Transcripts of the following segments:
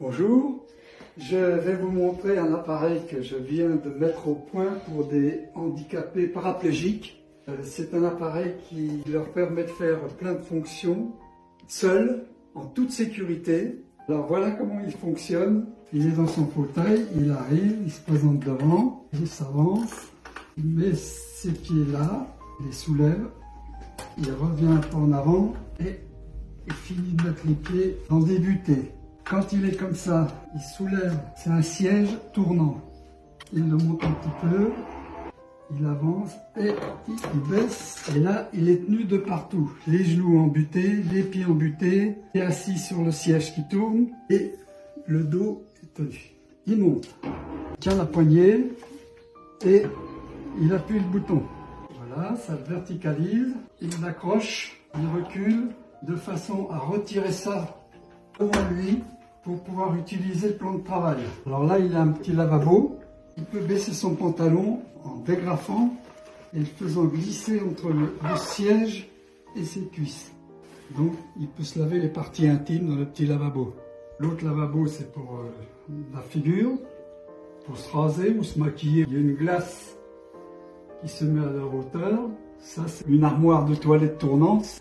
Bonjour, je vais vous montrer un appareil que je viens de mettre au point pour des handicapés paraplégiques. C'est un appareil qui leur permet de faire plein de fonctions seuls, en toute sécurité. Alors voilà comment il fonctionne. Il est dans son fauteuil, il arrive, il se présente devant, il s'avance, il met ses pieds là, il les soulève, il revient un peu en avant et il finit de mettre les pieds en débuté. Quand il est comme ça, il soulève, c'est un siège tournant. Il le monte un petit peu, il avance et il baisse. Et là, il est tenu de partout. Les genoux embutés, les pieds embutés, il est assis sur le siège qui tourne et le dos est tenu. Il monte, il tient la poignée et il appuie le bouton. Voilà, ça le verticalise, il l'accroche, il recule de façon à retirer ça devant lui pour pouvoir utiliser le plan de travail. Alors là, il a un petit lavabo. Il peut baisser son pantalon en dégrafant et le faisant glisser entre le siège et ses cuisses. Donc, il peut se laver les parties intimes dans le petit lavabo. L'autre lavabo, c'est pour la figure, pour se raser ou se maquiller. Il y a une glace qui se met à leur hauteur. Ça, c'est une armoire de toilette tournante.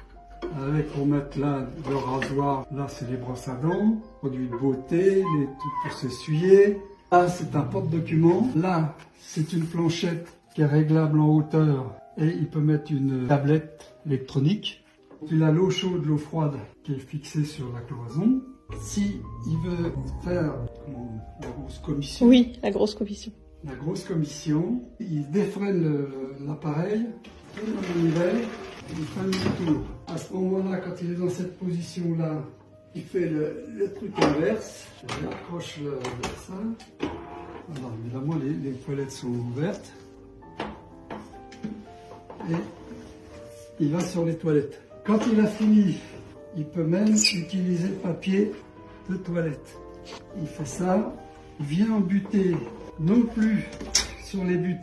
Avec, pour mettre là le rasoir, là c'est les brosses à dents, produits de beauté, les trucs pour s'essuyer. Là c'est un porte-document. Là c'est une planchette qui est réglable en hauteur et il peut mettre une tablette électronique. Il a l'eau chaude, l'eau froide qui est fixée sur la cloison. Si il veut faire la grosse commission. Oui, la grosse commission. La grosse commission, il défreine l'appareil, tourne la manivelle. Il fait un demi-tour. À ce moment-là, quand il est dans cette position-là, il fait le truc inverse. Il accroche ça. Alors, évidemment, les toilettes sont ouvertes. Et il va sur les toilettes. Quand il a fini, il peut même utiliser le papier de toilette. Il fait ça. Il vient en butée, non plus sur les butées.